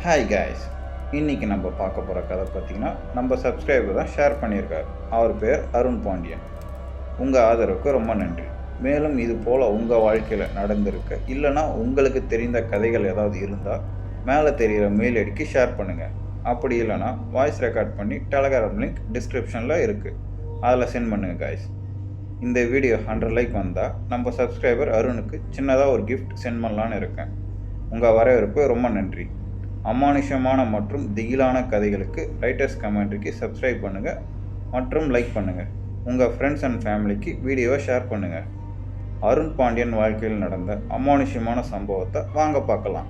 Hi guys, இன்றைக்கி நம்ம பார்க்க போகிற கதை பார்த்திங்கன்னா நம்ம சப்ஸ்கிரைபர் தான் ஷேர் பண்ணியிருக்கார். அவர் பேர் அருண் பாண்டியன். உங்கள் ஆதரவுக்கு ரொம்ப நன்றி. மேலும் இது போல் உங்கள் வாழ்க்கையில் நடந்திருக்கு இல்லைனா உங்களுக்கு தெரிந்த கதைகள் ஏதாவது இருந்தால் மேலே தெரிகிற மெயில் ஐடிக்கு ஷேர் பண்ணுங்கள். அப்படி இல்லைனா வாய்ஸ் ரெக்கார்ட் பண்ணி டெலகிராம் லிங்க் டிஸ்கிரிப்ஷனில் இருக்குது, அதில் சென்ட் பண்ணுங்கள் காய்ஸ். இந்த வீடியோ 100 லைக் வந்தால் நம்ம சப்ஸ்கிரைபர் அருணுக்கு சின்னதாக ஒரு கிஃப்ட் சென்ட் பண்ணலான்னு இருக்கேன். உங்கள் வரவேற்பு ரொம்ப நன்றி. அமானுஷமான மற்றும் திகிலான கதைகளுக்கு ரைட்டர்ஸ் கமெண்ட்ரிக்கு சப்ஸ்கிரைப் பண்ணுங்கள் மற்றும் லைக் பண்ணுங்கள். உங்கள் ஃப்ரெண்ட்ஸ் அண்ட் ஃபேமிலிக்கு வீடியோவை ஷேர் பண்ணுங்கள். அருண் பாண்டியன் வாழ்க்கையில் நடந்த அமானுஷமான சம்பவத்தை வாங்க பார்க்கலாம்.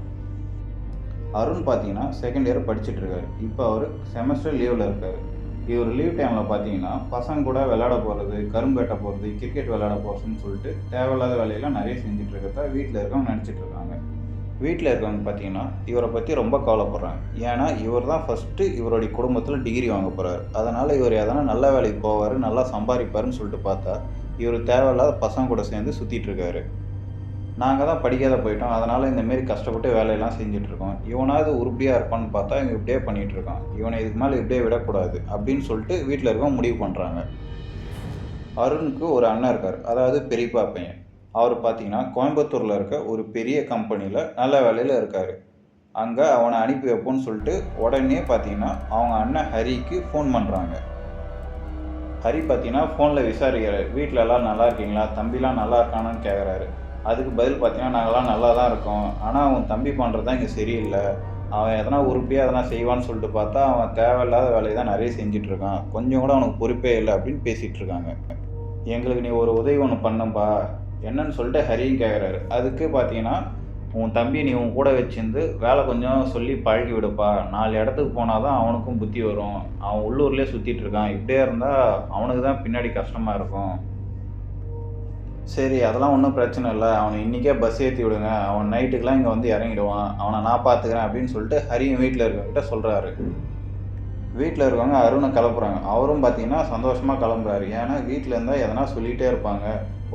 அருண் பார்த்தீங்கன்னா செகண்ட் இயர் படிச்சுட்டு இருக்காரு. இப்போ அவர் செமஸ்டர் லீவில் இருக்கார். இவர் லீவ் டைமில் பார்த்தீங்கன்னா பசங்க கூட விளையாட போகிறது, கரும்பேட்டை போகிறது, கிரிக்கெட் விளையாட போகிறதுன்னு சொல்லிட்டு தேவையில்லாத வேலையெல்லாம் நிறைய செஞ்சுட்டு இருக்கிறதா வீட்டில் இருக்கவங்க நினச்சிட்டு இருக்காங்க. வீட்டில் இருக்கவங்க பார்த்தீங்கன்னா இவரை பற்றி ரொம்ப கவலைப்படுறாங்க. ஏன்னா இவர் தான் ஃபஸ்ட்டு இவருடைய குடும்பத்தில் டிகிரி வாங்க போகிறார். அதனால் இவர் எதனா நல்ல வேலைக்கு போவார், நல்லா சம்பாதிப்பாருன்னு சொல்லிட்டு பார்த்தா இவர் தேவையில்லாத பசங்க கூட சேர்ந்து சுற்றிட்டுருக்காரு. நாங்கள் தான் படிக்காத போயிட்டோம், அதனால் இந்தமாரி கஷ்டப்பட்டு வேலையெல்லாம் செஞ்சிட்ருக்கோம். இவனாவது உருப்படியாக இருப்பான்னு பார்த்தா இவன் இப்படியே பண்ணிகிட்ருக்கான். இவனை இதுக்கு மேலே இப்படியே விடக்கூடாது அப்படின்னு சொல்லிட்டு வீட்டில் இருக்கவங்க முடிவு பண்ணுறாங்க. அருணுக்கு ஒரு அண்ணன் இருக்கார், அதாவது பெரியப்பா பையன். அவர் பார்த்தீங்கன்னா கோயம்புத்தூரில் இருக்க ஒரு பெரிய கம்பெனியில் நல்ல வேலையில் இருக்கார். அங்கே அவனை அனுப்பி வைப்போன்னு சொல்லிட்டு உடனே பார்த்தீங்கன்னா அவங்க அண்ணன் ஹரிக்கு ஃபோன் பண்ணுறாங்க. ஹரி பார்த்தீங்கன்னா ஃபோனில் விசாரிக்கிறார், வீட்டில் எல்லாம் நல்லா இருக்கீங்களா, தம்பிலாம் நல்லா இருக்கானான்னு கேட்குறாரு. அதுக்கு பதில் பார்த்தீங்கன்னா நாங்கள்லாம் நல்லா தான் இருக்கோம், ஆனால் அவன் தம்பி பண்ணுறது தான் இங்கே சரியில்லை. அவன் எதனா உருப்படியாக எதனா செய்வான்னு சொல்லிட்டு பார்த்தா அவன் தேவையில்லாத வேலையை தான் நிறைய செஞ்சிட்ருக்கான், கொஞ்சம் கூட அவனுக்கு பொறுப்பே இல்லை அப்படின்னு பேசிகிட்டு இருக்காங்க. எங்களுக்கு நீ ஒரு உதவி ஒன்று பண்ணப்பா, என்னன்னு சொல்லிட்டு ஹரியும் கேட்குறாரு. அதுக்கு பார்த்தீங்கன்னா உன் தம்பி நீ உன் கூட வச்சிருந்து வேலை கொஞ்சம் சொல்லி பழகி விடுப்பா, 4 இடத்துக்கு போனால் தான் அவனுக்கும் புத்தி வரும். அவன் உள்ளூர்லேயே சுற்றிட்டு இருக்கான், இப்படியே இருந்தால் அவனுக்கு தான் பின்னாடி கஷ்டமாக இருக்கும். சரி அதெல்லாம் ஒன்றும் பிரச்சனை இல்லை, அவனை இன்றைக்கே பஸ் ஏற்றி விடுங்க, அவன் நைட்டுக்கெலாம் இங்கே வந்து இறங்கிடுவான், அவனை நான் பார்த்துக்கிறேன் அப்படின்னு சொல்லிட்டு ஹரியும் வீட்டில் இருக்கவங்கிட்ட சொல்கிறாரு. வீட்டில் இருக்கவங்க அருணை கிளப்புறாங்க. அவரும் பார்த்தீங்கன்னா சந்தோஷமாக கிளம்புறாரு. ஏன்னா வீட்டில் இருந்தால் எதனா சொல்லிகிட்டே இருப்பாங்க,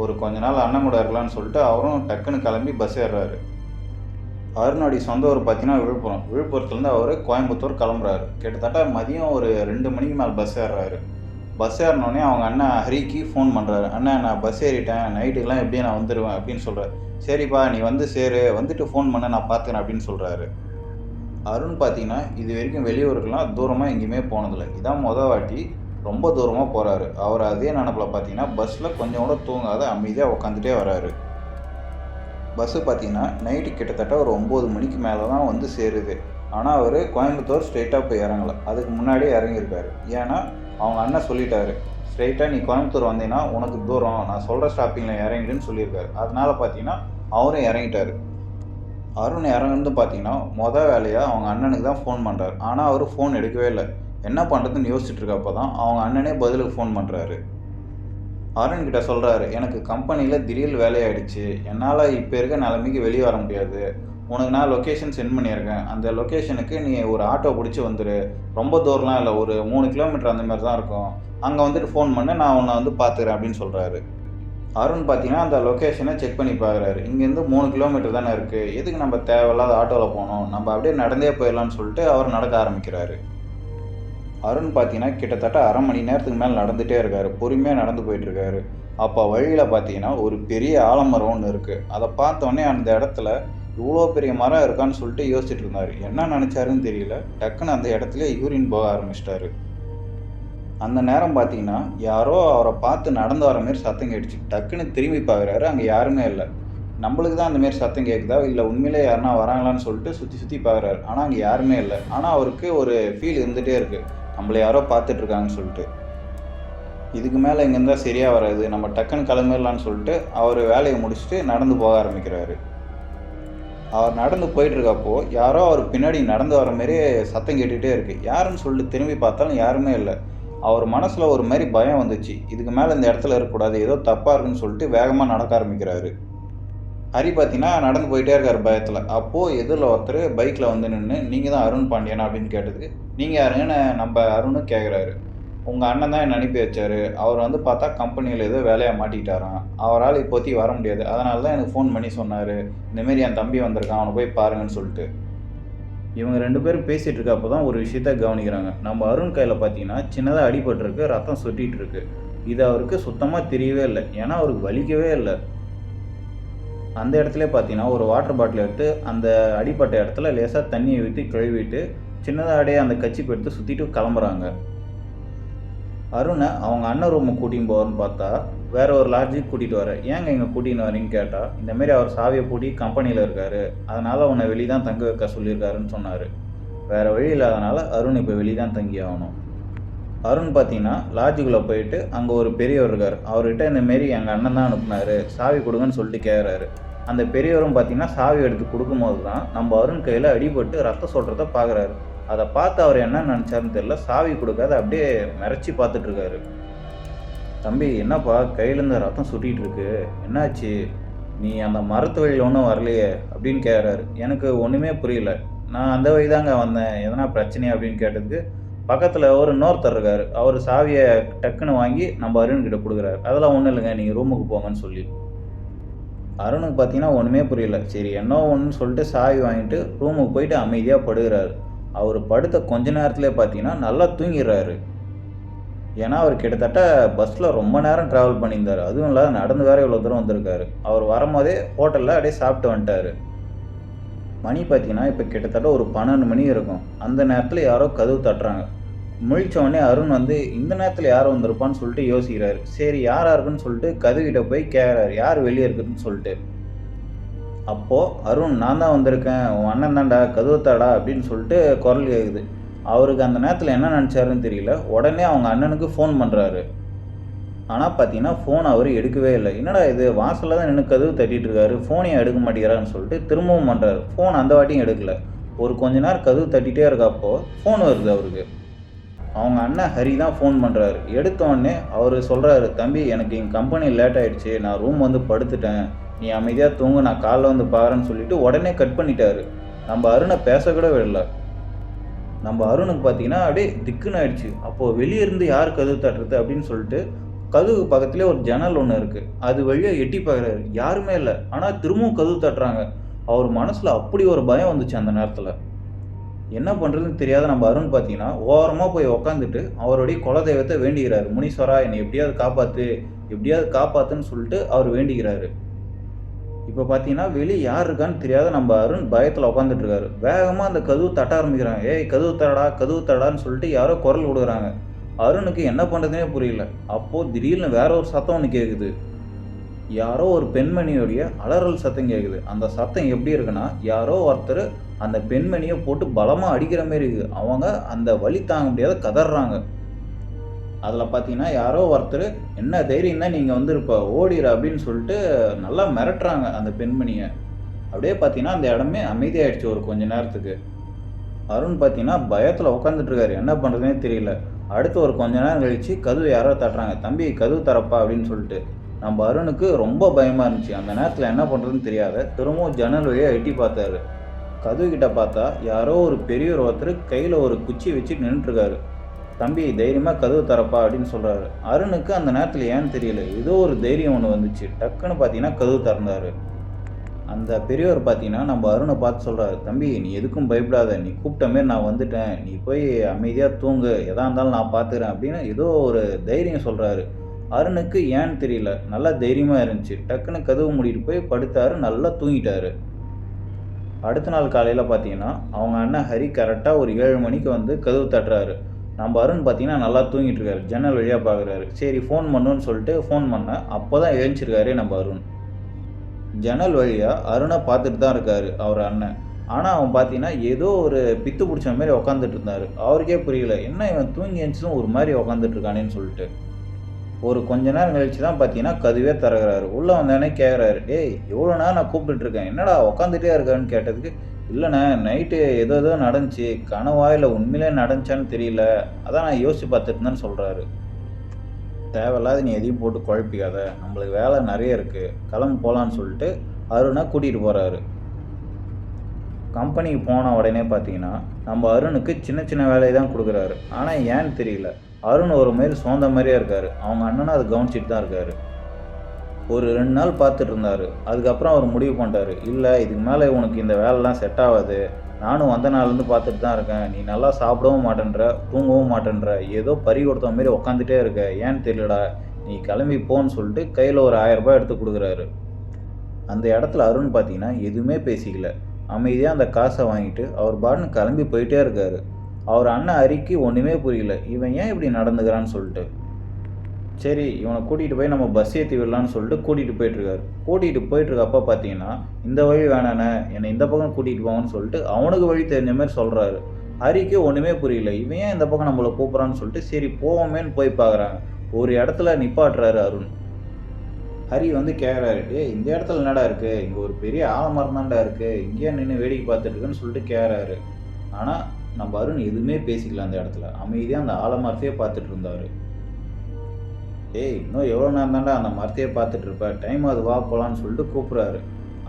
ஒரு கொஞ்ச நாள் அண்ணன் கூட இருக்கலாம்னு சொல்லிட்டு அவரும் டக்குன்னு கிளம்பி பஸ் ஏறுறாரு. அருணுடைய சொந்த ஊர் பார்த்தீங்கன்னா விழுப்புரத்துலேருந்து அவர் கோயம்புத்தூர் கிளம்புறாரு. கிட்டத்தட்ட மதியம் ஒரு 2 மணிக்கு மேலே பஸ் ஏறுறாரு. பஸ் ஏறினோடனே அவங்க அண்ணன் ஹரிக்கு ஃபோன் பண்ணுறாரு. அண்ணன் நான் பஸ் ஏறிட்டேன், நைட்டுக்கெலாம் எப்படியும் நான் வந்துடுவேன் அப்படின்னு சொல்கிறார். சரிப்பா நீ வந்து சேரு, வந்துட்டு ஃபோன் பண்ண நான் பார்த்துக்கிறேன் அப்படின்னு சொல்கிறாரு. அருண் பார்த்தீங்கன்னா இது வரைக்கும் வெளியூருக்கெல்லாம் தூரமாக எங்கேயுமே போனதில்லை. இதான் மொதல் வாட்டி ரொம்ப தூரமாக போகிறாரு. அவர் அதே நினப்பில் பார்த்தீங்கன்னா பஸ்ஸில் கொஞ்சம் கூட தூங்காத அமைதியாக உட்காந்துட்டே வராரு. பஸ்ஸு பார்த்தீங்கன்னா நைட்டு கிட்டத்தட்ட ஒரு 9 மணிக்கு மேலே தான் வந்து சேருது. ஆனால் அவர் கோயம்புத்தூர் ஸ்ட்ரெயிட்டாக போய் இறங்கலை, அதுக்கு முன்னாடியே இறங்கியிருக்காரு. ஏன்னா அவங்க அண்ணன் சொல்லிட்டாரு, ஸ்ட்ரெயிட்டாக நீ கோயம்புத்தூர் வந்தீங்கன்னா உனக்கு தூரம், நான் சொல்கிற ஸ்டாப்பிங்கில் இறங்கிடுன்னு சொல்லியிருக்காரு. அதனால் பார்த்தீங்கன்னா அவரும் இறங்கிட்டார். அருண் இறங்குன்னு பார்த்தீங்கன்னா மொதல் வேலையாக அவங்க அண்ணனுக்கு தான் ஃபோன் பண்ணுறாரு. ஆனால் அவர் ஃபோன் எடுக்கவே இல்லை. என்ன பண்ணுறதுன்னு யோசிச்சுட்டு இருக்கப்போ தான் அவங்க அண்ணனே பதிலுக்கு ஃபோன் பண்ணுறாரு. அருண்கிட்ட சொல்கிறாரு, எனக்கு கம்பெனியில் திடீர்னு வேலையாயிடுச்சு, என்னால் இப்போ இருக்க நிலைமைக்கு வெளியே வர முடியாது, உனக்கு நான் லொக்கேஷன் சென்ட் பண்ணியிருக்கேன், அந்த லொக்கேஷனுக்கு நீ ஒரு ஆட்டோ பிடிச்சி வந்துடு, ரொம்ப தூரம்லாம் இல்லை, ஒரு 3 கிலோமீட்டர் அந்த மாதிரி தான் இருக்கும், அங்கே வந்துட்டு ஃபோன் பண்ணி நான் உன்னை வந்து பார்த்துக்கிறேன் அப்படின்னு சொல்கிறாரு. அருண் பார்த்தீங்கன்னா அந்த லொக்கேஷனை செக் பண்ணி பார்க்குறாரு. இங்கேருந்து 3 கிலோமீட்டர் தானே இருக்குது, எதுக்கு நம்ம தேவையில்லாத ஆட்டோவில் போகணும், நம்ம அப்படியே நடந்தே போயிடலான்னு சொல்லிட்டு அவர் நடக்க ஆரம்பிக்கிறாரு. அருண் பார்த்தீங்கன்னா கிட்டத்தட்ட 1/2 மணி நேரத்துக்கு மேலே நடந்துகிட்டே இருக்கார், பொறுமையாக நடந்து போயிட்டுருக்காரு. அப்போ வழியில் பார்த்தீங்கன்னா ஒரு பெரிய ஆலமரம் ஒன்று இருக்குது. அதை பார்த்தோன்னே அந்த இடத்துல இவ்வளோ பெரிய மரம் இருக்கான்னு சொல்லிட்டு யோசிச்சுட்டு இருந்தார். என்ன நினச்சாருன்னு தெரியல, டக்குன்னு அந்த இடத்துல யூரின் போக ஆரம்பிச்சிட்டாரு. அந்த நேரம் பார்த்தீங்கன்னா யாரோ அவரை பார்த்து நடந்து வர மாரி சத்தம் கேட்டுச்சு. டக்குன்னு திரும்பி பார்க்குறாரு, அங்கே யாருமே இல்லை. நம்மளுக்கு தான் அந்தமாரி சத்தம் கேட்குதா இல்லை உண்மையிலே யாருன்னா வராங்களான்னு சொல்லிட்டு சுற்றி சுற்றி பார்க்குறாரு. ஆனால் அங்கே யாருமே இல்லை. ஆனால் அவருக்கு ஒரு ஃபீல் இருந்துகிட்டே இருக்குது, நம்மளை யாரோ பார்த்துட்ருக்காங்கன்னு சொல்லிட்டு. இதுக்கு மேலே இங்கே இருந்தால் சரியாக வராது, நம்ம டக்குன்னு கிளம்பிடலான்னு சொல்லிட்டு அவர் வேலையை முடிச்சுட்டு நடந்து போக ஆரம்பிக்கிறாரு. அவர் நடந்து போயிட்டுருக்கப்போ யாரோ அவர் பின்னாடி நடந்து வர மாரி சத்தம் கேட்டுகிட்டே இருக்குது. யாருன்னு சொல்லிட்டு திரும்பி பார்த்தாலும் யாருமே இல்லை. அவர் மனசில் ஒரு மாதிரி பயம் வந்துச்சு, இதுக்கு மேலே இந்த இடத்துல இருக்கக்கூடாது, ஏதோ தப்பாக இருக்குன்னு சொல்லிட்டு வேகமாக நடக்க ஆரம்பிக்கிறாரு. ஹரி பார்த்தீங்கன்னா நடந்து போயிட்டே இருக்கார் பயத்தில். அப்போது எதிரில் ஒருத்தர் பைக்கில் வந்து நின்று, நீங்கள் தான் அருண் பாண்டியனா அப்படின்னு கேட்டதுக்கு, நீங்கள் யாருங்கன்னு நம்ம அருண் கேட்குறாரு. உங்கள் அண்ணன் தான் என்னை அனுப்பி வச்சார், அவர் வந்து பார்த்தா கம்பெனியில் ஏதோ வேலையாக மாட்டிக்கிட்டாராம், அவரால் இப்போதைக்கு வர முடியாது, அதனால தான் எனக்கு ஃபோன் பண்ணி சொன்னார், இந்தமாரி என் தம்பி வந்திருக்கான், அவனை போய் பாருங்கன்னு சொல்லிட்டு. இவங்க 2 பேரும் பேசிகிட்டு இருக்கப்போ தான் ஒரு விஷயத்த கவனிக்கிறாங்க. நம்ம அருண் கையில் பார்த்தீங்கன்னா சின்னதாக அடிபட்டிருக்கு, ரத்தம் சொட்டிகிட்டு இருக்கு. இது அவருக்கு சுத்தமாக தெரியவே இல்லை. ஏன்னா அவருக்கு வலிக்கவே இல்லை. அந்த இடத்துலயே பார்த்தீங்கன்னா ஒரு வாட்டர் பாட்டில் எடுத்து அந்த அடிப்பட்ட இடத்துல லேசாக தண்ணியை ஊற்றி கழுவிட்டு சின்னதாக அப்படியே அந்த கச்சிப்பு எடுத்து சுற்றிட்டு கிளம்புறாங்க. அருணை அவங்க அண்ணன் ரூமுக்கு கூட்டின்னு போகிறன்னு பார்த்தா வேற ஒரு லாட்ஜுக்கு கூட்டிகிட்டு வர. ஏங்க இங்கே கூட்டின்னு வரீன்னு கேட்டால், இந்தமாரி அவர் சாவியை பூட்டி கம்பெனியில் இருக்கார், அதனால் உன்னை வெளியே தான் தங்க வைக்க சொல்லியிருக்காருன்னு சொன்னார். வேறு வழி இல்லாதனால அருண் இப்போ வெளியே தான் தங்கி ஆகணும். அருண் பார்த்தீங்கன்னா லாட்ஜுக்குள்ளே போயிட்டு அங்கே ஒரு பெரியவர் இருக்கார். அவர்கிட்ட இந்தமாரி எங்கள் அண்ணன் தான் அனுப்புனாரு, சாவி கொடுங்கன்னு சொல்லிட்டு கேட்குறாரு. அந்த பெரியவரும் பார்த்தீங்கன்னா சாவி எடுத்து கொடுக்கும்போது தான் நம்ம அருண் கையில் அடிபட்டு ரத்தம் சொல்கிறத பார்க்குறாரு. அதை பார்த்து அவர் என்ன நினச்சாருன்னு தெரியல, சாவி கொடுக்காத அப்படியே மிரச்சி பார்த்துட்ருக்காரு. தம்பி என்னப்பா கையிலேருந்து ரத்தம் சுட்டிகிட்டு இருக்கு, என்னாச்சு, நீ அந்த மரத்து வழியில் ஒன்றும் வரலையே அப்படின்னு கேட்குறாரு. எனக்கு ஒன்றுமே புரியல, நான் அந்த வழி தாங்க வந்தேன், எதனா பிரச்சனையா அப்படின்னு கேட்டதுக்கு பக்கத்தில் ஒரு இன்னொருத்தர் இருக்கார். அவர் சாவியை டக்குன்னு வாங்கி நம்ம அருண்கிட்ட கொடுக்குறாரு. அதெல்லாம் ஒன்றும் இல்லைங்க, நீங்கள் ரூமுக்கு போங்கன்னு சொல்லி. அருணுக்கு பார்த்தீங்கன்னா ஒன்றுமே புரியல. சரி என்ன ஒன்றுன்னு சொல்லிட்டு சாவி வாங்கிட்டு ரூமுக்கு போயிட்டு அமைதியாக படுகிறாரு. அவர் படுத்த கொஞ்ச நேரத்துலேயே பார்த்தீங்கன்னா நல்லா தூங்கிடுறாரு. ஏன்னா அவர் கிட்டத்தட்ட பஸ்ஸில் ரொம்ப நேரம் ட்ராவல் பண்ணியிருந்தார். அதுவும் இல்லாத நடந்து வேறு இவ்வளோ தூரம் வந்திருக்காரு. அவர் வரும்போதே ஹோட்டலில் அப்படியே சாப்பிட்டு வந்துட்டார். மணி பார்த்தீங்கன்னா இப்போ கிட்டத்தட்ட ஒரு 12 மணி இருக்கும். அந்த நேரத்தில் யாரோ கதவு தட்டுறாங்க. முழிச்சோடனே அருண் இந்த நேரத்தில் யார் வந்திருப்பான்னு சொல்லிட்டு யோசிக்கிறாரு. சரி யாராக இருக்குன்னு சொல்லிட்டு கதவுகிட்ட போய் கேட்குறாரு, யார் வெளியே இருக்குதுன்னு சொல்லிட்டு. அப்போது அருண், நான் தான் வந்திருக்கேன், உன் அண்ணன் தான்டா, கதவு தாடா அப்படின்னு சொல்லிட்டு குரல் கேட்குது. அவருக்கு அந்த நேரத்தில் என்ன நினச்சாருன்னு தெரியல. உடனே அவங்க அண்ணனுக்கு ஃபோன் பண்ணுறாரு. ஆனால் பார்த்தீங்கன்னா ஃபோன் அவர் எடுக்கவே இல்லை. என்னடா இது, வாசலில் தான் நின்று கதவு தட்டிகிட்டு இருக்காரு, ஃபோனையும் எடுக்க மாட்டேங்கிறான்னு சொல்லிட்டு திரும்பவும் பண்ணுறாரு. ஃபோன் அந்த வாட்டியும் எடுக்கலை. ஒரு கொஞ்ச நேரம் கதவு தட்டிகிட்டே இருக்கப்போ ஃபோன் வருது அவருக்கு. அவங்க அண்ணன் ஹரி தான் ஃபோன் பண்ணுறாரு. எடுத்தோடனே அவர் சொல்கிறாரு, தம்பி எனக்கு எங்கள் கம்பெனி லேட் ஆகிடுச்சு, நான் ரூம் படுத்துட்டேன், நீ அமைதியாக தூங்கு, நான் காலைல பாருன்னு சொல்லிவிட்டு உடனே கட் பண்ணிட்டாரு. நம்ம அருணை பேசக்கூட விடல. நம்ம அருணுக்கு பார்த்தீங்கன்னா அப்படியே திக்குன்னு ஆயிடுச்சு. அப்போது வெளியே இருந்து யார் கதவு தட்டுறது அப்படின்னு சொல்லிட்டு கதவு பக்கத்துலேயே ஒரு ஜன்னல் ஒன்று இருக்குது, அது வழியாக எட்டி பார்க்குறாரு. யாருமே இல்லை. ஆனால் திரும்பவும் கதவு தட்டுறாங்க. அவர் மனசில் அப்படி ஒரு பயம் வந்துச்சு. அந்த நேரத்தில் என்ன பண்ணுறதுன்னு தெரியாத நம்ம அருண் பார்த்தீங்கன்னா ஓரமாக போய் உக்காந்துட்டு அவருடைய குலதெய்வத்தை வேண்டிக்கிறாரு. முனீஸ்வரா என்னை எப்படியாவது காப்பாற்று, எப்படியாவது காப்பாற்றுன்னு சொல்லிட்டு அவர் வேண்டிக்கிறாரு. இப்போ பார்த்தீங்கன்னா வெளியே யார் இருக்கான்னு தெரியாத நம்ம அருண் பயத்தில் உட்காந்துட்டு இருக்காரு. வேகமாக அந்த கதவு தட்ட ஆரம்பிக்கிறாங்க. ஏய் கதவு தரடா, கதவு தரடான்னு சொல்லிட்டு யாரோ குரல் விடுறாங்க. அருணுக்கு என்ன பண்ணுறதுனே புரியல. அப்போது திடீர்னு வேற ஒரு சத்தம் ஒன்று கேட்குது. யாரோ ஒரு பெண்மணியோடைய அலறல் சத்தம் கேட்குது. அந்த சத்தம் எப்படி இருக்குன்னா, யாரோ ஒருத்தர் அந்த பெண்மணியை போட்டு பலமாக அடிக்கிற மாரி இருக்குது. அவங்க அந்த வலி தாங்க முடியாத கதறாங்க. அதில் பார்த்தீங்கன்னா யாரோ ஒருத்தர், என்ன தைரியம் தான் நீங்கள் வந்திருப்ப, ஓடிற அப்படின்னு சொல்லிட்டு நல்லா மிரட்டுறாங்க அந்த பெண்மணியை. அப்படியே பார்த்தீங்கன்னா அந்த இடமே அமைதியாகிடுச்சு ஒரு கொஞ்ச நேரத்துக்கு. அருண் பார்த்தீங்கன்னா பயத்தில் உட்காந்துட்ருக்காரு, என்ன பண்ணுறதுனே தெரியல. அடுத்து ஒரு கொஞ்ச நேரம் கழித்து கதவு யாரோ தட்டுறாங்க. தம்பி கதவு தரப்பா அப்படின்னு சொல்லிட்டு. நம்ம அருணுக்கு ரொம்ப பயமாக இருந்துச்சு. அந்த நேரத்தில் என்ன பண்ணுறதுன்னு தெரியாத திரும்பவும் ஜன்னல் வழியாக எட்டி பார்த்தாரு. கதவு கிட்ட பார்த்தா யாரோ ஒரு பெரியவர் ஒருத்தர் கையில் ஒரு குச்சி வச்சு நின்றுட்டுருக்காரு. தம்பி தைரியமாக கதவு தரப்பா அப்படின்னு சொல்கிறாரு. அருணுக்கு அந்த நேரத்தில் ஏன்னு தெரியல, ஏதோ ஒரு தைரியம் ஒன்று வந்துச்சு. டக்குன்னு பார்த்தீங்கன்னா கதவு திறந்தாரு. அந்த பெரியவர் பார்த்தீங்கன்னா நம்ம அருணை பார்த்து சொல்கிறாரு, தம்பி நீ எதுக்கும் பயப்படாத, நீ கூப்பிட்ட மாரி நான் வந்துட்டேன், நீ போய் அமைதியாக தூங்கு, எதாக இருந்தாலும் நான் பார்த்துக்கிறேன் அப்படின்னு ஏதோ ஒரு தைரியம் சொல்கிறாரு. அருணுக்கு ஏன்னு தெரியல, நல்லா தைரியமாக இருந்துச்சு. டக்குன்னு கதவு மூடிட்டு போய் படுத்தாரு, நல்லா தூங்கிட்டாரு. அடுத்த நாள் காலையில் பார்த்தீங்கன்னா அவங்க அண்ணன் ஹரி கரெக்டாக ஒரு 7 மணிக்கு கதவு தட்டுறாரு. நம்ம அருண் பார்த்தீங்கன்னா நல்லா தூங்கிட்டு இருக்காரு. ஜன்னல் வழியாக பார்க்குறாரு. சரி ஃபோன் பண்ணுன்னு சொல்லிட்டு ஃபோன் பண்ணேன். அப்போ தான் எழுந்திருக்காரு நம்ம அருண். ஜன்னல் வழியாக அருணை பார்த்துட்டு தான் இருக்காரு அவர் அண்ணன். ஆனால் அவன் பார்த்தீங்கன்னா ஏதோ ஒரு பித்து பிடிச்ச மாதிரி உக்காந்துட்டு இருந்தார். அவருக்கே புரியல, என்ன இவன் தூங்கி எழுந்துச்சும் ஒரு மாதிரி உக்காந்துட்டு இருக்கானேன்னு சொல்லிட்டு. ஒரு கொஞ்ச நேரம் கழிச்சு தான் பார்த்தீங்கன்னா கதவே திறக்கிறாரு. உள்ளே வந்தானே கேட்குறாரு, டேய் எவ்வளோ நேரம் நான் கூப்பிட்டுருக்கேன், என்னடா உக்காந்துட்டே இருக்கான்னு கேட்டதுக்கு, இல்லைண்ணே நைட்டு ஏதோ நடந்துச்சு, கனவா இல்லை உண்மையிலே நடந்துச்சான்னு தெரியல, அதான் நான் யோசிச்சு பார்த்துட்டு இருந்தேன்னு சொல்கிறாரு. தேவையில்லாத நீ எதையும் போட்டு குழப்பிக்காத, நம்மளுக்கு வேலை நிறைய இருக்குது, கிளம்பு போகலான்னு சொல்லிட்டு அருணை கூட்டிகிட்டு போகிறாரு. கம்பெனிக்கு போன உடனே பார்த்தீங்கன்னா நம்ம அருணுக்கு சின்ன சின்ன வேலையை தான் கொடுக்குறாரு. ஆனால் ஏன்னு தெரியல, அருண் ஒரு மாரி சோர்ந்த மாதிரியே இருக்கார். அவங்க அண்ணனும் அதை கவனிச்சிட்டு தான் இருக்கார். ஒரு 2 நாள் பார்த்துட்டு இருந்தார். அதுக்கப்புறம் அவர் முடிவு பண்ணிட்டாரு, இல்லை இதுக்கு மேலே உனக்கு இந்த வேலைலாம் செட் ஆகாது. நானும் வந்த நாள்லேருந்து பார்த்துட்டு தான் இருக்கேன். நீ நல்லா சாப்பிடவும் மாட்டேன்ற, தூங்கவும் மாட்டேன்ற, ஏதோ பறி கொடுத்த மாரி உக்காந்துட்டே இருக்க. ஏன்னு தெரியலடா, நீ கிளம்பி போன்னு சொல்லிட்டு கையில் ஒரு 1000 ரூபாய் எடுத்து கொடுக்குறாரு. அந்த இடத்துல அருண் பார்த்தீங்கன்னா எதுவுமே பேசிக்கல. அமைதியாக அந்த காசை வாங்கிட்டு அவர் பாட்டுன்னு கிளம்பி போயிட்டே இருக்காரு. அவர் அண்ணன் ஹரிக்கு ஒன்றுமே புரியல, இவன் ஏன் இப்படி நடந்துக்கிறான்னு சொல்லிட்டு. சரி இவனை கூட்டிகிட்டு போய் நம்ம பஸ் ஏற்றி விடலான்னு சொல்லிட்டு கூட்டிகிட்டு போயிட்டுருக்காரு. கூட்டிகிட்டு போயிட்டுருக்கப்போ பார்த்தீங்கன்னா, இந்த வழி வேணாண்ணே, என்னை இந்த பக்கம் கூட்டிகிட்டு போங்கன்னு சொல்லிட்டு அவனுக்கு வழி தெரிஞ்ச மாதிரி சொல்கிறாரு. ஹரிக்கு ஒன்றுமே புரியல, இவன் ஏன் இந்த பக்கம் நம்மளை கூப்பிட்றான்னு சொல்லிட்டு சரி போவோமேன்னு போய் பார்க்குறாங்க. ஒரு இடத்துல நிப்பாட்டுறாரு அருண். ஹரி வந்து கேட்குறாரு, இந்த இடத்துல என்னடா இருக்குது, இங்கே ஒரு பெரிய ஆலமரம் தான்டா இருக்குது, இங்கேயே நின்று வேடிக்கை பார்த்துட்டு இருக்குன்னு சொல்லிட்டு கேட்குறாரு. ஆனால் நம்ம அருண் எதுவுமே பேசிக்கல. அந்த இடத்துல அமைதியாக அந்த ஆலமரத்தையே பார்த்துட்டு இருந்தார். இன்னும் எவ்வளோ நேரம் தாண்டா அந்த மரத்தையே பார்த்துட்டு இருப்ப, டைம் அது வா போகலான்னு சொல்லிட்டு கூப்பிட்றாரு.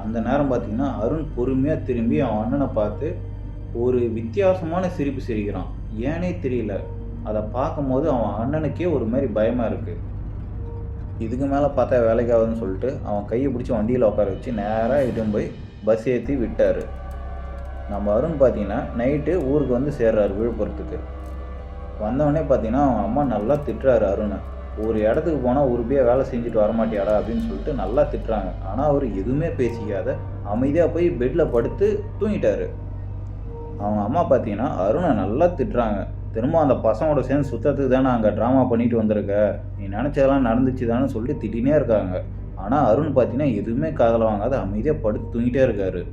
அந்த நேரம் பார்த்தீங்கன்னா அருண் பொறுமையாக திரும்பி அவன் அண்ணனை பார்த்து ஒரு வித்தியாசமான சிரிப்பு சிரிக்கிறான். ஏனே தெரியல. அதை பார்க்கும்போது அவன் அண்ணனுக்கே ஒரு மாதிரி பயமாக இருக்குது. இதுக்கு மேலே பார்த்தா வேலைக்காகுதுன்னு சொல்லிட்டு அவன் கையை பிடிச்சி வண்டியில் உட்கார வச்சு நேராக இட்டும் போய் பஸ் ஏற்றி விட்டார். நம்ம அருண் பார்த்தீங்கன்னா நைட்டு ஊருக்கு வந்து சேர்றாரு விழுப்புரத்துக்கு. வந்தவொடனே பார்த்தீங்கன்னா அவன் அம்மா நல்லா திட்டுறாரு அருணை. ஒரு இடத்துக்கு போனால் உறுதியாக வேலை செஞ்சுட்டு வரமாட்டியாடா அப்படின்னு சொல்லிட்டு நல்லா திட்டுறாங்க. ஆனால் அவர் எதுவுமே பேசிக்காத அமைதியாக போய் பெட்டில் படுத்து தூங்கிட்டாரு. அவங்க அம்மா பார்த்தீங்கன்னா அருணை நல்லா திட்டுறாங்க. திரும்ப அந்த பசங்களோட சேர்ந்து சுத்தத்துக்கு தானே அங்கே ட்ராமா பண்ணிட்டு வந்திருக்க, நீ நினச்சதெல்லாம் நடந்துச்சு தானே சொல்லிட்டு திட்டினே இருக்காங்க. ஆனால் அருண் பார்த்தீங்கன்னா எதுவுமே காதில் வாங்காத அமைதியாக படுத்து தூங்கிட்டே இருக்காரு.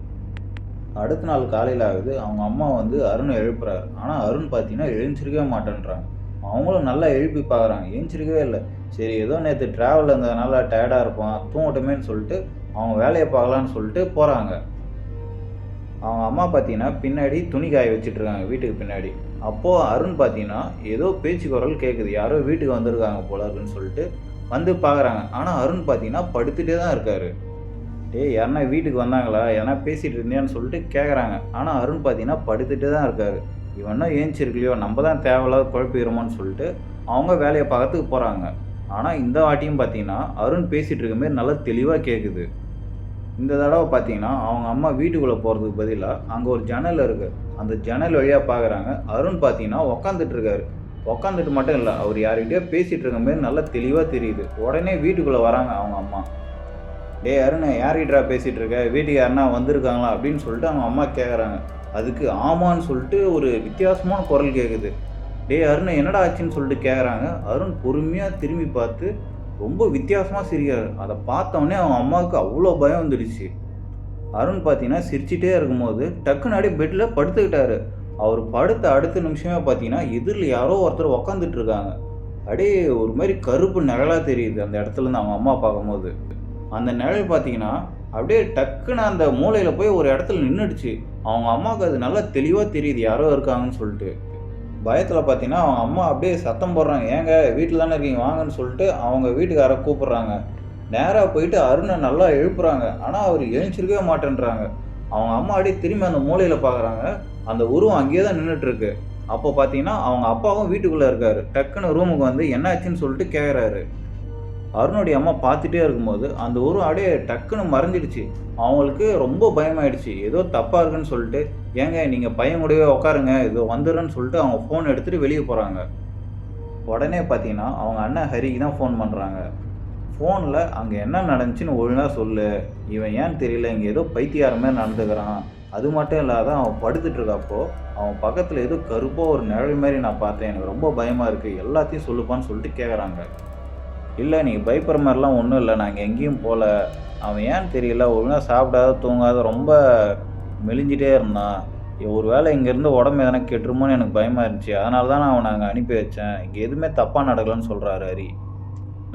அடுத்த நாள் காலையில் ஆகுது. அவங்க அம்மா வந்து அருணை எழுப்புறாரு. ஆனால் அருண் பார்த்தீங்கன்னா எழுந்திரிக்கவே மாட்டேன்றாங்க. அவங்களும் நல்லா எழுப்பி பார்க்குறாங்க, எழுந்திரிக்கவே இல்லை. சரி ஏதோ நேற்று ட்ராவலில் இருந்ததுனால டயர்டாக இருப்பான், தூங்கட்டுமேன்னு சொல்லிட்டு அவங்க வேலையை பார்க்கலான்னு சொல்லிட்டு போகிறாங்க. அவங்க அம்மா பார்த்தீங்கன்னா பின்னாடி துணி காய வச்சுட்ருக்காங்க வீட்டுக்கு பின்னாடி. அப்போது அருண் பார்த்தீங்கன்னா ஏதோ பேச்சு குரல் கேட்குது, யாரோ வீட்டுக்கு வந்திருக்காங்க போல இருக்குன்னு சொல்லிட்டு வந்து பார்க்குறாங்க. ஆனால் அருண் பார்த்தீங்கன்னா படுத்துகிட்டே தான் இருக்கார். யாருன்னா வீட்டுக்கு வந்தாங்களா, எதனா பேசிகிட்டு இருந்தியான்னு சொல்லிட்டு கேட்குறாங்க. ஆனால் அருண் பார்த்தீங்கன்னா படுத்துகிட்டே தான் இருக்கார். இவன்னா ஏஞ்சிருக்கலையோ, நம்ம தான் தேவையில்லாத குழப்பிடுமோன்னு சொல்லிட்டு அவங்க வேலையை பார்க்கறதுக்கு போகிறாங்க. ஆனால் இந்த வாட்டியும் பார்த்தீங்கன்னா அருண் பேசிகிட்டு இருக்க மாதிரி நல்லா தெளிவாக கேட்குது. இந்த தடவை பார்த்தீங்கன்னா அவங்க அம்மா வீட்டுக்குள்ளே போகிறதுக்கு பதிலாக அங்கே ஒரு ஜன்னல் இருக்குது. அந்த ஜன்னல் வழியாக பார்க்குறாங்க. அருண் பார்த்தீங்கன்னா உக்காந்துட்டு இருக்காரு. உக்காந்துட்டு மட்டும் இல்லை, அவர் யார்கிட்டயோ பேசிகிட்டு இருக்க மாதிரி நல்லா தெளிவாக தெரியுது. உடனே வீட்டுக்குள்ளே வராங்க அவங்க அம்மா. அருண் யார்கிட்டா பேசிகிட்டு இருக்க, வீட்டுக்கு யாருன்னா வந்திருக்காங்களா அப்படின்னு சொல்லிட்டு அவங்க அம்மா கேட்குறாங்க. அதுக்கு ஆமான்னு சொல்லிட்டு ஒரு வித்தியாசமான குரல் கேட்குது. அருண் என்னடா ஆச்சுன்னு சொல்லிட்டு கேட்குறாங்க. அருண் பொறுமையாக திரும்பி பார்த்து ரொம்ப வித்தியாசமாக சிரிக்கிறார். அதை பார்த்தோன்னே அவங்க அம்மாவுக்கு அவ்வளோ பயம் வந்துடுச்சு. அருண் பார்த்தீங்கன்னா சிரிச்சிட்டே இருக்கும்போது டக்குன்னு அப்படியே பெட்டில் படுத்துக்கிட்டாரு. அவர் படுத்த அடுத்த நிமிஷமே பார்த்தீங்கன்னா எதிரில் யாரோ ஒருத்தர் உக்காந்துட்டு இருக்காங்க. அப்படியே ஒரு மாதிரி கருப்பு நிழலாக தெரியுது அந்த இடத்துலேருந்து அவங்க அம்மா பார்க்கும்போது. அந்த நிழல் பார்த்தீங்கன்னா அப்படியே டக்குன்னு அந்த மூலையில் போய் ஒரு இடத்துல நின்றுடுச்சு. அவங்க அம்மாவுக்கு அது நல்லா தெளிவாக தெரியுது யாரோ இருக்காங்கன்னு சொல்லிட்டு. பயத்தில் பார்த்தீங்கன்னா அவங்க அம்மா அப்படியே சத்தம் போடுறாங்க, ஏங்க வீட்டில் தானே இருக்கீங்க வாங்கன்னு சொல்லிட்டு அவங்க வீட்டுக்காரை கூப்பிட்றாங்க. நேராக போயிட்டு அருணை நல்லா எழுப்புறாங்க. ஆனால் அவர் எழுந்திருக்கவே மாட்டேன்றாங்க. அவங்க அம்மா அப்படியே திரும்பி அந்த மூலையில் பார்க்குறாங்க. அந்த உருவம் அங்கேயே தான் நின்றுட்டுருக்கு. அப்போ பார்த்தீங்கன்னா அவங்க அப்பாவும் வீட்டுக்குள்ளே இருக்கார். டக்குன்னு ரூமுக்கு வந்து என்னாச்சுன்னு சொல்லிட்டு கேட்குறாரு. அருணுடைய அம்மா பார்த்துட்டே இருக்கும்போது அந்த உருவம் அப்படியே டக்குன்னு மறைஞ்சிடுச்சு. அவங்களுக்கு ரொம்ப பயமாயிடுச்சு. ஏதோ தப்பாக இருக்குன்னு சொல்லிட்டு, ஏங்க நீங்கள் பையன் கூடவே உட்காருங்க, ஏதோ வந்துடுறேன்னு சொல்லிட்டு அவங்க ஃபோன் எடுத்துகிட்டு வெளியே போகிறாங்க. உடனே பார்த்தீங்கன்னா அவங்க அண்ணன் ஹரிக்கு தான் ஃபோன் பண்ணுறாங்க. ஃபோனில் அங்கே என்ன நடந்துச்சுன்னு ஒழுங்காக சொல்லு, இவன் ஏன்னு தெரியல இங்கே ஏதோ பைத்தியார மாதிரி நடந்துக்கிறான். அது மட்டும் இல்லாத அவன் படுத்துட்ருக்கப்போ அவன் பக்கத்தில் ஏதோ கருப்பாக ஒரு நிழல் மாதிரி நான் பார்த்தேன், எனக்கு ரொம்ப பயமாக இருக்குது, எல்லாத்தையும் சொல்லுப்பான்னு சொல்லிட்டு கேட்குறாங்க. இல்லை நீங்கள் பயப்படுற மாதிரிலாம் ஒன்றும் இல்லை, நாங்கள் எங்கேயும் போகல, அவன் ஏன்னு தெரியல ஒழுங்காக சாப்பிடாத தூங்காத ரொம்ப மெலிஞ்சிட்டே இருந்தான், ஒரு வேளை இங்கேருந்து உடம்பு எதனா கெட்டுருமோன்னு எனக்கு பயமாக இருந்துச்சு, அதனால தான் நான் அவனை அங்கே அனுப்பி வச்சேன், இங்கே எதுவுமே தப்பாக நடக்கலன்னு சொல்கிறாரு ஹரி.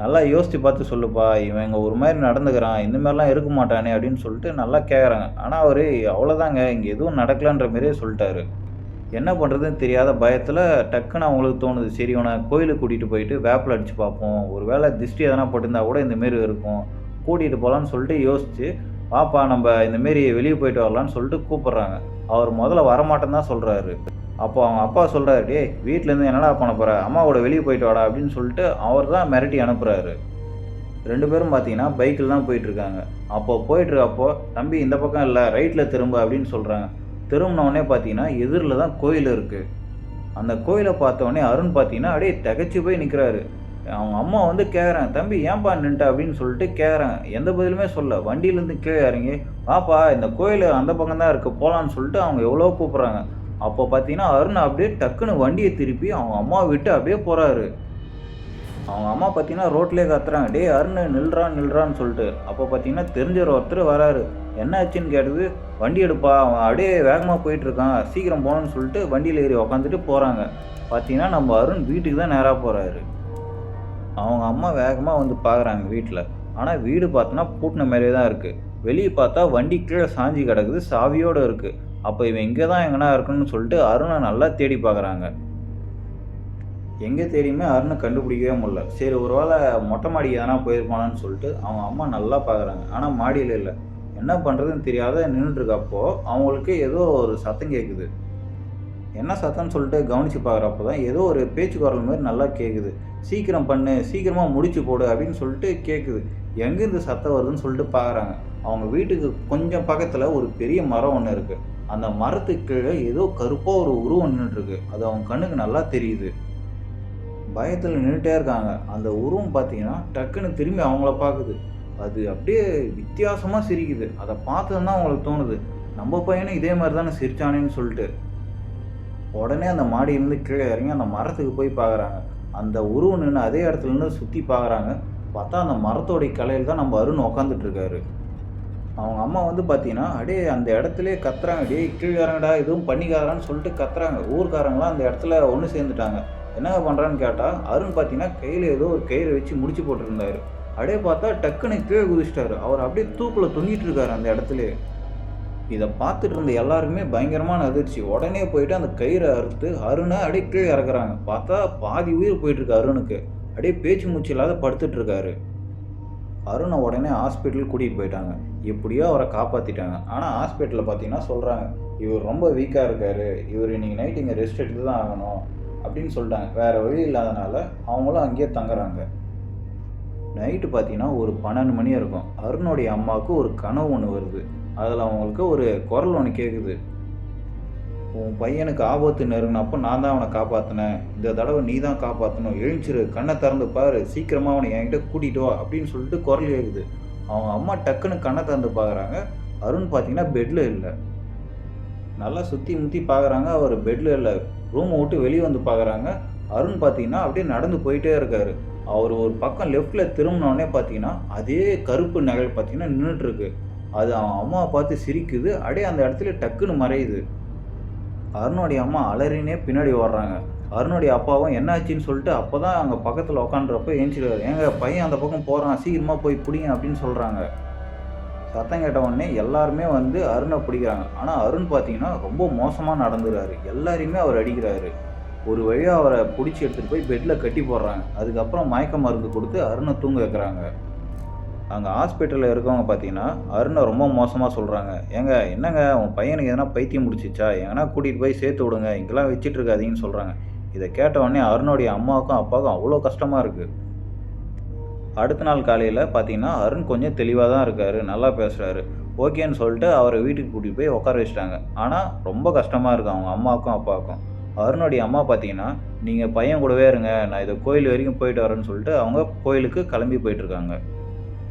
நல்லா யோசித்து பார்த்து சொல்லுப்பா, இவன் இங்கே ஒரு மாதிரி நடந்துக்கிறான், இந்த மாதிரிலாம் இருக்க மாட்டானே அப்படின்னு சொல்லிட்டு நல்லா கேட்குறாங்க. ஆனால் அவர் அவ்வளோதாங்க இங்கே எதுவும் நடக்கலன்ற மாதிரியே சொல்லிட்டாரு. என்ன பண்ணுறதுன்னு தெரியாத பயத்தில் டக்குன்னு அவங்களுக்கு தோணுது, சரி இவனை கோயிலுக்கு கூட்டிகிட்டு போயிட்டு வேப்பில் அடித்து பார்ப்போம், ஒரு வேளை திருஷ்டி எதனா போட்டிருந்தா கூட இந்தமாரி இருக்கும், கூட்டிகிட்டு போகலான்னு சொல்லிட்டு யோசிச்சு, வாப்பா நம்ம இந்தமாரி வெளியே போயிட்டு வரலான்னு சொல்லிட்டு கூப்பிட்றாங்க. அவர் முதல்ல வரமாட்டேன்னு தான் சொல்கிறாரு. அப்போ அவங்க அப்பா சொல்கிறாரு, வீட்டிலேருந்து என்னடா பண்ண போகிற, அம்மாவோட வெளியே போயிட்டு வாடா அப்படின்னு சொல்லிட்டு அவர் தான் மிரட்டி அனுப்புகிறாரு. 2 பேரும் பார்த்தீங்கன்னா பைக்கில் தான் போயிட்டுருக்காங்க. அப்போ போயிட்டுருக்கப்போ, "தம்பி இந்த பக்கம் இல்ல, ரைட்ல திரும்பு" அப்படின்னு சொல்றாங்க. திரும்புனோனே பார்த்தீங்கன்னா, எதிர்ல தான் கோயில் இருக்கு. அந்த கோயில பார்த்தோனே அருண் பார்த்தீங்கன்னா, அப்படியே திகைச்சு போய் நிக்கிறாரு. அவங்க அம்மா வந்து கேட்குறாங்க, "தம்பி ஏன்பா நின்ட்ட?" அப்படின்னு சொல்லிட்டு கேட்குறாங்க. எந்த பதிலுமே சொல்லல. வண்டியிலேருந்து கீழ இறங்கி, "வாப்பா இந்த கோயிலு அந்த பக்கம் தான் இருக்கு, போலான்னு" சொல்லிட்டு அவங்க எவ்வளவோ கூப்பிடுறாங்க. அப்போ பார்த்தீங்கன்னா, அருண் அப்படியே டக்குன்னு வண்டிய திருப்பி அவங்க அம்மாவ விட்டு அப்படியே போறாரு. அவங்க அம்மா பார்த்தீங்கன்னா, ரோட்லயே கத்துறாங்க, "டேய் அருணு நில்றா, நில்றான்னு" சொல்லிட்டு. அப்போ பார்த்தீங்கன்னா, தெரிஞ்சவர் ஒருத்தர் வராரு. என்ன ஆச்சுன்னு கேட்டது, "வண்டி எடுப்பா, அவன் அப்படியே வேகமா போயிட்டுருக்கான், சீக்கிரம் போணும்னு" சொல்லிட்டு வண்டியில ஏறி உக்காந்துட்டு போறாங்க. பார்த்தீங்கன்னா, நம்ம அருண் வீட்டுக்கு தான் நேரா போறாரு. அவங்க அம்மா வேகமா வந்து பார்க்குறாங்க வீட்ல. ஆனா வீடு பார்த்தோன்னா பூட்டுன மாரியே தான் இருக்கு. வெளிய பார்த்தா வண்டி கீழ சாஞ்சு கிடக்குது, சாவியோட இருக்கு. அப்ப இவன் இங்க தான் எங்கனா இருக்கணும்னு சொல்லிட்டு அருண நல்லா தேடி பார்க்குறாங்க. எங்க தேடியுமே அருண கண்டுபிடிக்கவே முடியல. சரி ஒரு வேள மொட்டை மாடிக்கு எதனா போயிருப்பானான்னு சொல்லிட்டு அவங்க அம்மா நல்லா பார்க்குறாங்க. ஆனா மாடியில இல்ல. என்ன பண்றதுன்னு தெரியாத நின்னுட்டு இருக்கப்போ, அவங்களுக்கு ஏதோ ஒரு சத்தம் கேட்குது. என்ன சத்தம்னு சொல்லிட்டு கவனிச்சு பார்க்குறப்போ தான் ஏதோ ஒரு பேச்சு குரல் மாரி நல்லா கேட்குது. "சீக்கிரம் பண்ணு, சீக்கிரமா முடிச்சு போடு" அப்படின்னு சொல்லிட்டு கேட்குது. எங்கேருந்து சத்தம் வருதுன்னு சொல்லிட்டு பார்க்குறாங்க. அவங்க வீட்டுக்கு கொஞ்சம் பக்கத்துல ஒரு பெரிய மரம் ஒண்ணு இருக்கு. அந்த மரத்துக்கு கீழ ஏதோ கருப்பா ஒரு உருவம் நின்னுட்டுருக்கு. அது அவங்க கண்ணுக்கு நல்லா தெரியுது. பயத்துல நின்னுட்டே இருக்காங்க. அந்த உருவம் பார்த்தீங்கன்னா, டக்குன்னு திரும்பி அவங்கள பார்க்குது. அது அப்படியே வித்தியாசமா சிரிக்குது. அத பார்த்ததும் தான் அவங்களுக்கு தோணுது, "நம்ம பையனும் இதே மாரி தானே சிரிச்சானேன்னு" சொல்லிட்டு. உடனே அந்த மாடியிலேருந்து கீழ இறங்கி அந்த மரத்துக்கு போய் பார்க்குறாங்க. அந்த உருவம் நின்ன அதே இடத்துல நின்னு சுத்தி பார்க்குறாங்க. பார்த்தா அந்த மரத்தோட கிளையில தான் நம்ம அருண் உட்காந்துட்டு இருக்காரு. அவங்க அம்மா வந்து பார்த்தீங்கன்னா, அப்படியே அந்த இடத்துலயே கத்துறாங்க. "டேய் கீழ இறங்குடா, எதுவும் பண்ணிக்காதடான்னு" சொல்லிட்டு கத்துறாங்க. ஊர்க்காரங்கலாம் அந்த இடத்துல ஒண்ணு சேர்ந்துட்டாங்க. என்னங்க பண்றான்னு கேட்டா, அருண் பார்த்தீங்கன்னா, கையில ஏதோ ஒரு கயிறு வச்சு முடிச்சு போட்டுருந்தாரு. அப்படியே பார்த்தா டக்குன்னு கீழ குதிச்சுட்டாரு. அவர் அப்படியே தூக்குல தொங்கிட்டு இருக்காரு அந்த இடத்துலயே. இத பார்த்துட்டு இருந்த எல்லாருக்குமே பயங்கரமான அதிர்ச்சி. உடனே போயிட்டு அந்த கயிற அறுத்து அருண அப்படியே கீழ இறக்குறாங்க. பார்த்தா பாதி உயிர் போயிட்டு இருக்கு அருணுக்கு. அப்படியே பேச்சு மூச்சு இல்லாத படுத்துட்டு இருக்காரு. அருண உடனே ஹாஸ்பிட்டல் கூட்டிட்டு போயிட்டாங்க. எப்படியோ அவர காப்பாத்திட்டாங்க. ஆனா ஹாஸ்பிட்டல்ல பார்த்தீங்கன்னா சொல்றாங்க, "இவர் ரொம்ப வீக்கா இருக்காரு. இவரு இன்னைக்கு நைட் இங்க ரெஸ்ட் எடுத்து தான் ஆகணும்" அப்படின்னு சொல்லிட்டாங்க. வேற வழி இல்லாதனால அவங்களும் அங்கேயே தங்குறாங்க. நைட்டு பார்த்தீங்கன்னா, ஒரு 12 மணி இருக்கும். அருணுடைய அம்மாவுக்கு ஒரு கனவு ஒண்ணு வருது. அதுல அவங்களுக்கு ஒரு குரல் ஒண்ணு கேட்குது. "உன் பையனுக்கு ஆபத்து நெருங்குனப்போ நான் தான் அவன காப்பாத்துனேன். இந்த தடவ நீ தான் காப்பாத்தணும். எழுந்திரு, கண்ண திறந்து பாரு. சீக்கிரமா அவன என்கிட்ட கூட்டிட்டு வா" அப்படின்னு சொல்லிட்டு குரல் கேட்குது. அவங்க அம்மா டக்குன்னு கண்ண திறந்து பார்க்குறாங்க. அருண் பார்த்தீங்கன்னா பெட்ல இல்ல. நல்லா சுத்தி முத்தி பார்க்குறாங்க. அவரு பெட்ல இல்ல. ரூம விட்டு வெளிய வந்து பார்க்குறாங்க. அருண் பார்த்தீங்கன்னா, அப்படியே நடந்து போயிட்டே இருக்காரு. அவரு ஒரு பக்கம் லெஃப்ட்ல திரும்புனோனே பார்த்தீங்கன்னா, அதே கருப்பு நிழல் பார்த்தீங்கன்னா நின்னுட்டு இருக்கு. அது அவன் அம்மாவ பார்த்து சிரிக்குது. அப்படியே அந்த இடத்துல டக்குன்னு மறையுது. அருணுடைய அம்மா அலறினே பின்னாடி ஓடுறாங்க. அருணுடைய அப்பாவும் என்னாச்சுன்னு சொல்லிட்டு அப்பதான் அங்க பக்கத்துல உட்காந்துறப்ப எந்திரிச்சுருக்காரு. "ஏங்க பையன் அந்த பக்கம் போறான். சீக்கிரமா போய் புடிங்க" அப்படின்னு சொல்றாங்க. சத்தம் கேட்ட உடனே எல்லாருமே வந்து அருண பிடிக்கிறாங்க. ஆனா அருண் பார்த்தீங்கன்னா, ரொம்ப மோசமா நடந்துக்கிறாரு. எல்லாரையுமே அவர் அடிக்கிறாரு. ஒரு வழியா அவர புடிச்சு எடுத்துட்டு போய் பெட்ல கட்டி போடுறாங்க. அதுக்கப்புறம் மயக்க மருந்து குடுத்து அருண தூங்க வைக்கிறாங்க. அங்க ஹாஸ்பிட்டல்ல இருக்கவங்க பார்த்தீங்கன்னா, அருண ரொம்ப மோசமா சொல்றாங்க. "ஏங்க என்னங்க உங்க பையனுக்கு எதனா பைத்தியம் புடிச்சிருச்சா? எங்கனா கூட்டிட்டு போய் சேர்த்து விடுங்க. இங்கலாம் வச்சுட்டு இருக்காதீங்கன்னு" சொல்றாங்க. இத கேட்ட உடனே அருணுடைய அம்மாவுக்கும், அப்பாவுக்கும் அவ்ளோ கஷ்டமா இருக்கு. அடுத்த நாள் காலையில பார்த்தீங்கன்னா, அருண் கொஞ்சம் தெளிவா தான் இருக்காரு. நல்லா பேசுறாரு. ஓகேன்னு சொல்லிட்டு அவர வீட்டுக்கு கூட்டிட்டு போய் உட்கார வச்சுட்டாங்க. ஆனா, ரொம்ப கஷ்டமா இருக்கு அவங்க அம்மாவுக்கும், அப்பாவுக்கும். அருணுடைய அம்மா பார்த்தீங்கன்னா, "நீங்க பையன் கூடவே இருங்க. நான் இத கோயில் வரைக்கும் போயிட்டு வரேன்னு" சொல்லிட்டு அவங்க கோயிலுக்கு கிளம்பி போயிட்டுருக்காங்க.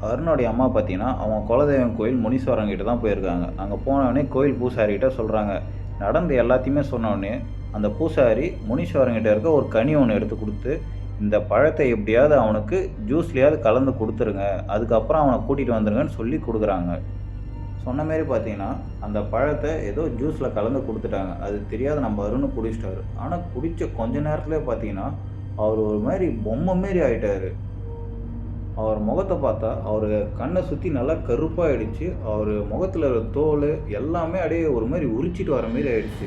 அருணுடைய அம்மா பார்த்தீங்கன்னா, அவங்க குலதெய்வம் கோயில் முனீஸ்வரன் கிட்ட தான் போயிருக்காங்க. அங்க போனோனே கோயில் பூசாரிகிட்ட சொல்றாங்க. நடந்த எல்லாத்தையுமே சொன்னோனே, அந்த பூசாரி முனீஸ்வரன் கிட்ட இருக்க ஒரு கனி ஒண்ணு எடுத்து குடுத்து, "இந்த பழத்த எப்படியாவது அவனுக்கு ஜூஸ்லயாவது கலந்து குடுத்துருங்க. அதுக்கப்புறம் அவன கூட்டிட்டு வந்துருங்கன்னு" சொல்லி குடுக்குறாங்க. சொன்ன மாரி பார்த்தீங்கன்னா, அந்த பழத்த ஏதோ ஜூஸ்ல கலந்து குடுத்துட்டாங்க. அது தெரியாத நம்ம அருண் குடிச்சிட்டாரு. ஆனா குடிச்ச கொஞ்ச நேரத்திலேயே பார்த்தீங்கன்னா, அவரு ஒரு மாரி பொம்மை மாரி ஆயிட்டாரு. அவர் முகத்த பார்த்தா, அவரு கண்ண சுத்தி நல்லா கருப்பாயிடுச்சு. அவரு முகத்துல இருக்க தோலு எல்லாமே அப்படியே ஒரு மாரி உரிச்சிட்டு வர மாரி ஆயிடுச்சு.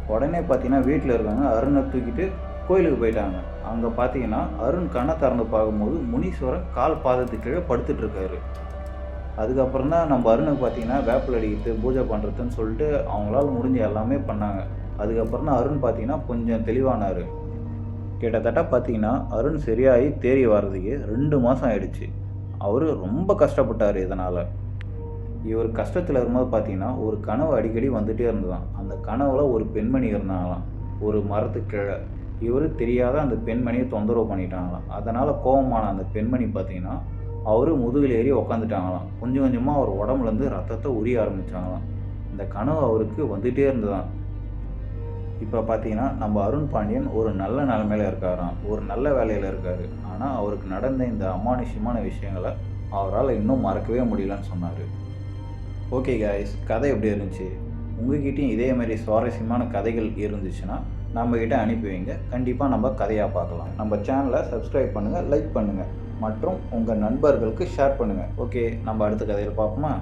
உடனே பார்த்தீங்கன்னா, வீட்ல இருக்கவங்க அருண தூக்கிட்டு கோயிலுக்கு போயிட்டாங்க. அங்க பார்த்தீங்கன்னா, அருண் கண்ண திறந்து பார்க்கும்போது, முனீஸ்வரன் கால் பாதத்துக்கு கீழ படுத்துட்டு இருக்காரு. அதுக்கப்புறம் தான் நம்ம அருணுக்கு பார்த்தீங்கன்னா, வேப்பில அடிக்கிறது, பூஜை பண்றதுன்னு சொல்லிட்டு அவங்களால முடிஞ்ச எல்லாமே பண்ணாங்க. அதுக்கப்புறம் தான் அருண் பார்த்தீங்கன்னா, கொஞ்சம் தெளிவானாரு. கிட்டத்தட்ட பார்த்தீங்கன்னா அருண் சரியாகி தேறி வர்றதுக்கு 2 மாதம் ஆயிடுச்சு. அவர் ரொம்ப கஷ்டப்பட்டார் இதனால். இவர் கஷ்டத்தில் இருக்கும்போது பார்த்தீங்கன்னா ஒரு கனவு அடிக்கடி வந்துகிட்டே இருந்ததாம். அந்த கனவுல ஒரு பெண்மணி இருந்தாங்களாம், ஒரு மரத்துக்கு கீழே. இவர் தெரியாத அந்த பெண்மணியை தொந்தரவு பண்ணிட்டாங்களாம். அதனால் கோபமான அந்த பெண்மணி பார்த்தீங்கன்னா அவர் முதுகில் ஏறி உக்காந்துட்டாங்களாம். கொஞ்சம் கொஞ்சமாக அவர் உடம்புலேருந்து ரத்தத்தை உரிய ஆரம்பித்தாங்களாம். இந்த கனவு அவருக்கு வந்துகிட்டே இருந்ததாம். இப்போ பார்த்தீங்கன்னா நம்ம அருண் பாண்டியன் ஒரு நல்ல நிலைமையில் இருக்காராம், ஒரு நல்ல வேலையில் இருக்கார். ஆனால் அவருக்கு நடந்த இந்த அமானுஷ்யமான விஷயங்களை அவரால் இன்னும் மறக்கவே முடியலன்னு சொன்னார். ஓகே காய்ஸ், கதை எப்படி இருந்துச்சு? உங்ககிட்டையும் இதே மாதிரி சுவாரஸ்யமான கதைகள் இருந்துச்சுன்னா நம்மக்கிட்ட அனுப்பி வைங்க. கண்டிப்பாக நம்ம கதையாக பார்க்கலாம். நம்ம சேனலை சப்ஸ்கிரைப் பண்ணுங்கள், லைக் பண்ணுங்கள் மற்றும் உங்கள் நண்பர்களுக்கு ஷேர் பண்ணுங்கள். ஓகே, நம்ம அடுத்த கதையில் பார்ப்போமா?